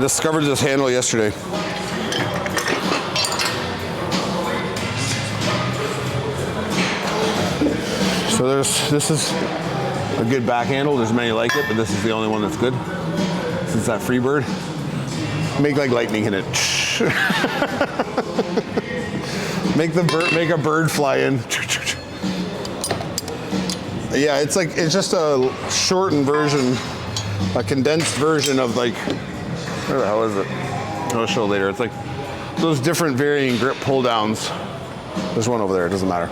discovered this handle yesterday. So this is a good back handle. There's many like it, but this is the only one that's good. Since that free bird. Make like lightning hit it. Make a bird fly in. Yeah, it's just a shortened version, a condensed version of like, where the hell is it? I'll show later. It's like those different varying grip pull downs. There's one over there, it doesn't matter.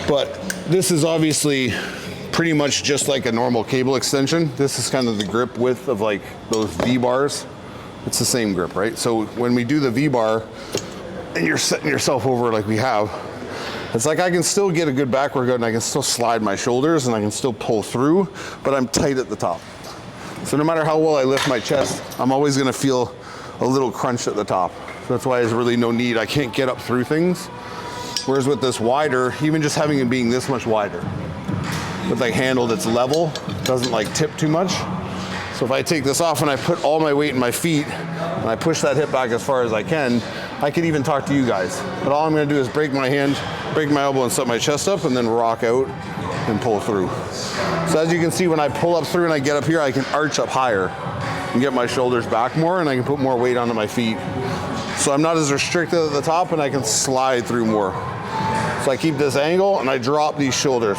But this is obviously pretty much just like a normal cable extension. This is kind of the grip width of like those V-bars. It's the same grip, right? So when we do the V-bar and you're setting yourself over like we have, it's like I can still get a good back workout and I can still slide my shoulders and I can still pull through, but I'm tight at the top. So no matter how well I lift my chest, I'm always gonna feel a little crunch at the top. So that's why there's really no need. I can't get up through things. Whereas with this wider, even just having it being this much wider, with like handle that's level, doesn't like tip too much. So if I take this off and I put all my weight in my feet and I push that hip back as far as I can can even talk to you guys. But all I'm gonna do is break my hand, break my elbow and set my chest up and then rock out and pull through. So as you can see, when I pull up through and I get up here, I can arch up higher and get my shoulders back more and I can put more weight onto my feet. So I'm not as restricted at the top and I can slide through more. So I keep this angle and I drop these shoulders.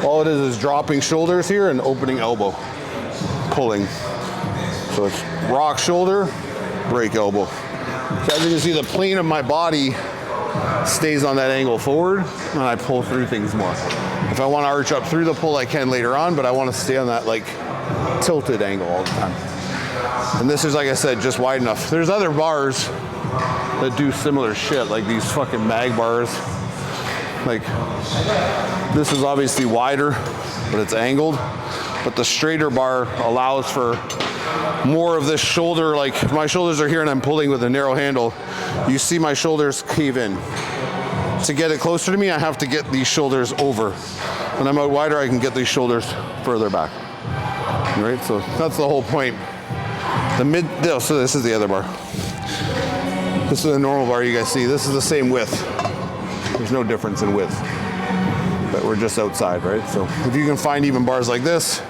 All it is dropping shoulders here and opening elbow, pulling. So it's rock shoulder, break elbow. So as you can see, the plane of my body stays on that angle forward and I pull through things more. If I want to arch up through the pull, I can later on, but I want to stay on that like tilted angle all the time. And this is, like I said, just wide enough. There's other bars that do similar shit, like these fucking mag bars. Like, this is obviously wider, but it's angled. But the straighter bar allows for more of this shoulder, like if my shoulders are here and I'm pulling with a narrow handle, you see my shoulders cave in. To get it closer to me, I have to get these shoulders over. When I'm out wider, I can get these shoulders further back. All right, so that's the whole point. So this is the other bar. This is a normal bar you guys see. This is the same width. There's no difference in width, but we're just outside, right? So if you can find even bars like this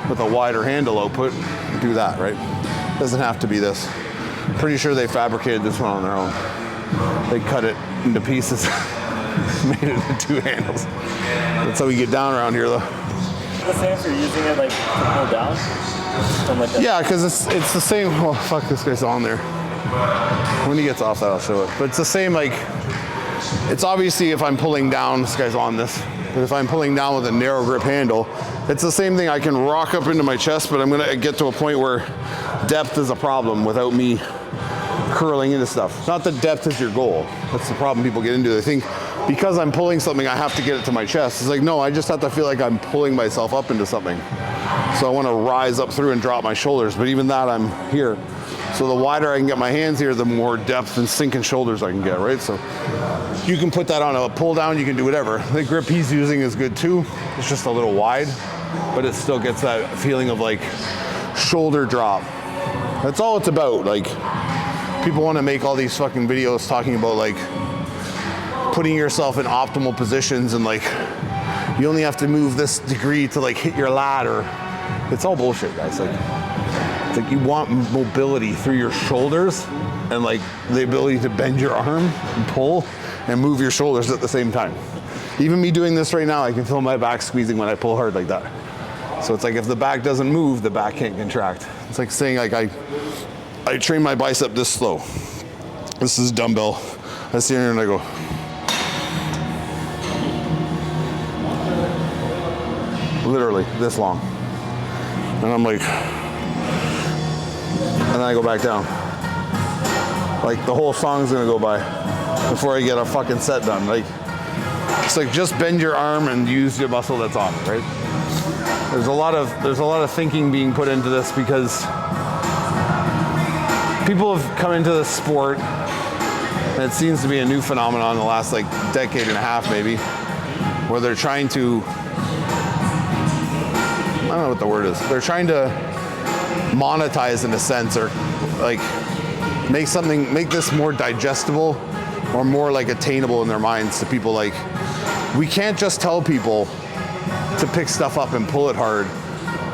with a wider handle output, do that, right? Doesn't have to be this. Pretty sure they fabricated this one on their own. They cut it into pieces, made it into two handles. That's how we get down around here, though. The same for using it like to pull down? Like yeah, because it's the same. Oh, fuck, this guy's on there. When he gets off that, I'll show it. But it's the same, like, it's obviously if I'm pulling down, this guy's on this, but if I'm pulling down with a narrow grip handle, it's the same thing. I can rock up into my chest, but I'm gonna get to a point where depth is a problem without me curling into stuff. Not that depth is your goal. That's the problem people get into. They think because I'm pulling something, I have to get it to my chest. It's like, no, I just have to feel like I'm pulling myself up into something. So I wanna rise up through and drop my shoulders, but even that, I'm here. So the wider I can get my hands here, the more depth and sinking shoulders I can get, right? So you can put that on a pull down, you can do whatever. The grip he's using is good too. It's just a little wide, but it still gets that feeling of like shoulder drop. That's all it's about. Like, people wanna make all these fucking videos talking about like putting yourself in optimal positions and like, you only have to move this degree to like hit your ladder. It's all bullshit, guys. It's like you want mobility through your shoulders and like the ability to bend your arm and pull and move your shoulders at the same time. Even me doing this right now, I can feel my back squeezing when I pull hard like that. So it's like if the back doesn't move, the back can't contract. It's like saying like I train my bicep this slow. This is dumbbell. I sit here and I go. Literally this long. And I'm like, and then I go back down. Like the whole song's gonna go by before I get a fucking set done. Like, it's like just bend your arm and use your muscle that's on it, right? There's a lot of thinking being put into this because people have come into this sport, and it seems to be a new phenomenon in the last like decade and a half maybe, where they're trying to, I don't know what the word is. They're trying to monetize in a sense, or like make this more digestible or more like attainable in their minds to people. Like, we can't just tell people to pick stuff up and pull it hard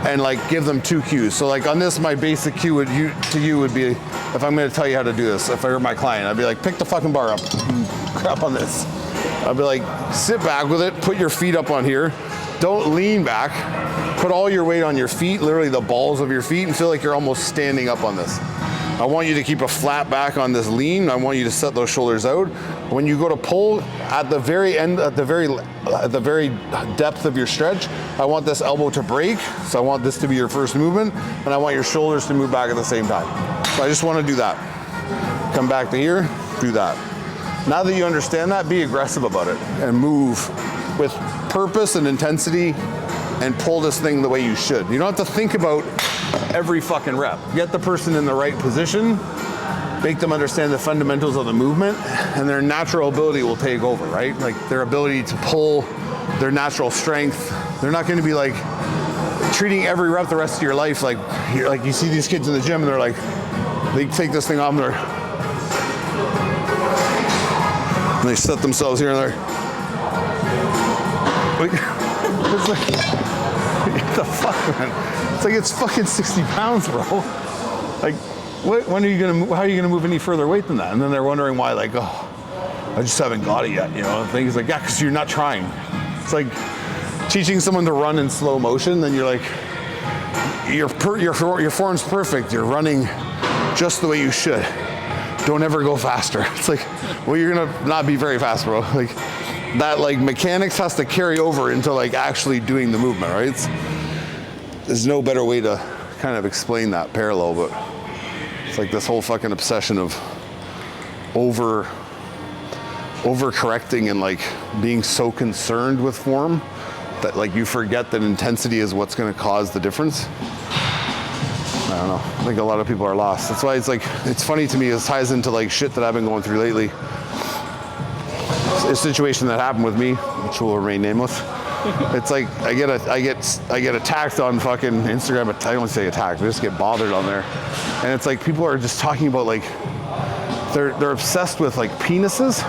and like give them 2 cues. So like on this, my basic cue would be, if I'm gonna tell you how to do this, if I were my client, I'd be like, pick the fucking bar up, crap on this. I'd be like, sit back with it, put your feet up on here, don't lean back, put all your weight on your feet, literally the balls of your feet, and feel like you're almost standing up on this. I want you to keep a flat back on this lean. I want you to set those shoulders out. When you go to pull, at the very end, at the very depth of your stretch, I want this elbow to break. So I want this to be your first movement, and I want your shoulders to move back at the same time. So I just want to do that. Come back to here, do that. Now that you understand that, be aggressive about it and move with purpose and intensity and pull this thing the way you should. You don't have to think about every fucking rep. Get the person in the right position, make them understand the fundamentals of the movement, and their natural ability will take over, right? Like their ability to pull, their natural strength. They're not going to be like treating every rep the rest of your life like you see these kids in the gym and they're like, they take this thing off and they set themselves here and there. Like, it's like, what the fuck, man? It's like, it's fucking 60 pounds, bro. Like, when are you gonna? How are you gonna move any further weight than that? And then they're wondering why, like, oh, I just haven't got it yet, you know. Things like, yeah, because you're not trying. It's like teaching someone to run in slow motion. Then you're like, your form's perfect. You're running just the way you should. Don't ever go faster. It's like, well, you're gonna not be very fast, bro. Like that, like mechanics has to carry over into like actually doing the movement, right? There's no better way to kind of explain that parallel, but it's like this whole fucking obsession of overcorrecting and like being so concerned with form that like you forget that intensity is what's going to cause the difference. I don't know. I think a lot of people are lost. That's why it's like, it's funny to me. It ties into like shit that I've been going through lately. A situation that happened with me, which will remain nameless. It's like I get attacked on fucking Instagram. I don't say attacked. I just get bothered on there, and it's like people are just talking about like they're obsessed with like penises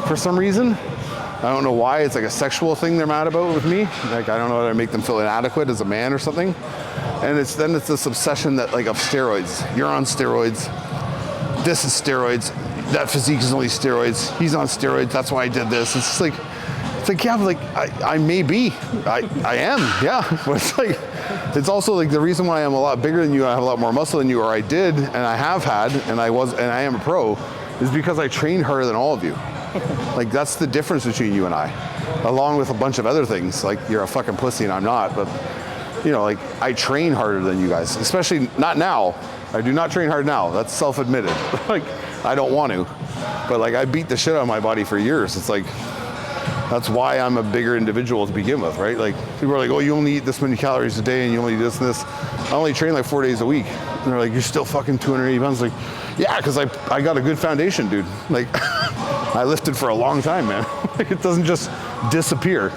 for some reason. I don't know why. It's like a sexual thing they're mad about with me. Like I don't know how to make them feel inadequate as a man or something. And it's this obsession that like of steroids. You're on steroids. This is steroids. That physique is only steroids. He's on steroids. That's why I did this. It's like yeah, but like I may be. I am. Yeah. But it's like it's also like the reason why I'm a lot bigger than you. I have a lot more muscle than you, or I did, and I have had, and I am a pro, is because I trained harder than all of you. Like that's the difference between you and I, along with a bunch of other things. Like you're a fucking pussy and I'm not, but you know, like I train harder than you guys, especially not now. I do not train hard now. That's self-admitted. Like I don't want to, but like I beat the shit out of my body for years. It's like, that's why I'm a bigger individual to begin with, right? Like people are like, oh, you only eat this many calories a day and you only do this and this. I only train like 4 days a week. And they're like, you're still fucking 280 pounds. Like, yeah, because I got a good foundation, dude. Like I lifted for a long time, man. Like it doesn't just disappear.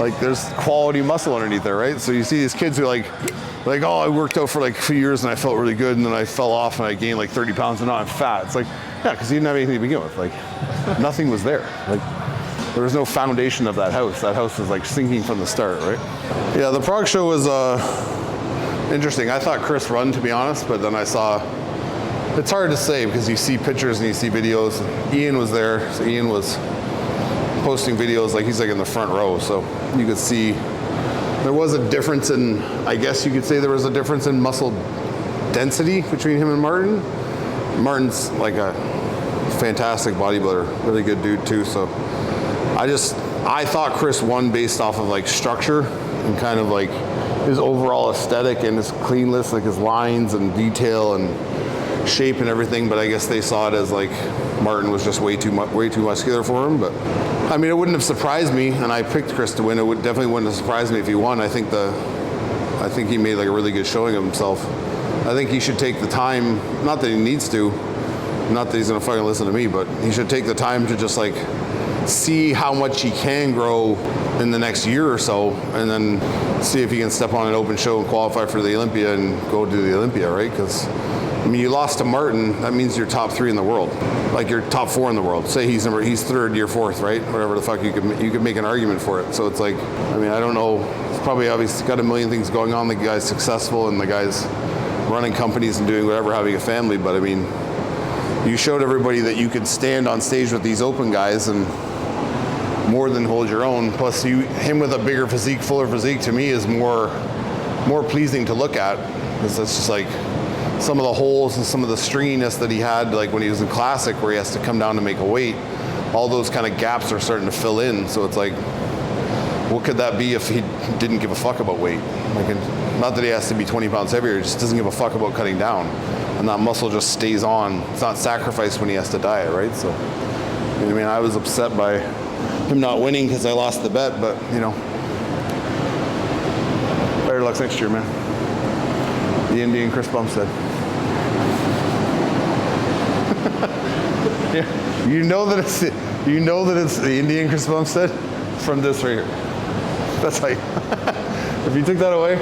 Like there's quality muscle underneath there, right? So you see these kids who are like, oh, I worked out for like a few years and I felt really good and then I fell off and I gained like 30 pounds and now I'm fat. It's like, yeah, because you didn't have anything to begin with. Like nothing was there. Like there was no foundation of that house. That house was like sinking from the start, right? Yeah, the Prague show was interesting. I thought Chris run, to be honest, but then I saw, it's hard to say because you see pictures and you see videos. Ian was there, so Ian was posting videos, like he's like in the front row, so you could see there was a difference in, I guess you could say there was a difference in muscle density between him and Martin. Martin's like a fantastic bodybuilder, really good dude too, so I thought Chris won based off of like structure and kind of like his overall aesthetic and his cleanness, like his lines and detail and shape and everything, but I guess they saw it as like Martin was just way too muscular for him. But I mean, it wouldn't have surprised me, and I picked Chris to win. It definitely wouldn't have surprised me if he won. I think he made like a really good showing of himself. I think he should take the time, not that he needs to, not that he's gonna fucking listen to me, but he should take the time to just like see how much he can grow in the next year or so, and then see if he can step on an open show and qualify for the Olympia and go to the Olympia, right? Because I mean, you lost to Martin, that means you're top 3 in the world, like you're top 4 in the world. Say he's 3rd, you're 4th, right? Whatever the fuck, you could make an argument for it. So it's like, I mean, I don't know. It's probably obviously got a million things going on. The guy's successful and the guy's running companies and doing whatever, having a family. But I mean, you showed everybody that you could stand on stage with these open guys and more than hold your own. Plus, him with a bigger physique, fuller physique, to me is more pleasing to look at, because that's just like some of the holes and some of the stringiness that he had, like when he was in Classic, where he has to come down to make a weight. All those kind of gaps are starting to fill in. So it's like, what could that be if he didn't give a fuck about weight? Like, not that he has to be 20 pounds heavier, he just doesn't give a fuck about cutting down. And that muscle just stays on. It's not sacrificed when he has to diet, right? So, I mean, I was upset by him not winning because I lost the bet, but, you know, better luck next year, man. The Indian Chris Bumstead. Yeah, you know that it's the Indian Chris Bumstead from this right here. That's how you, if you took that away,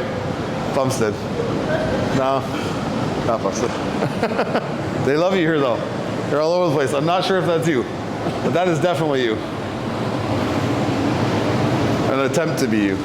Bumstead. No, not Bumstead. They love you here though. They're all over the place. I'm not sure if that's you, but that is definitely you. An attempt to be you.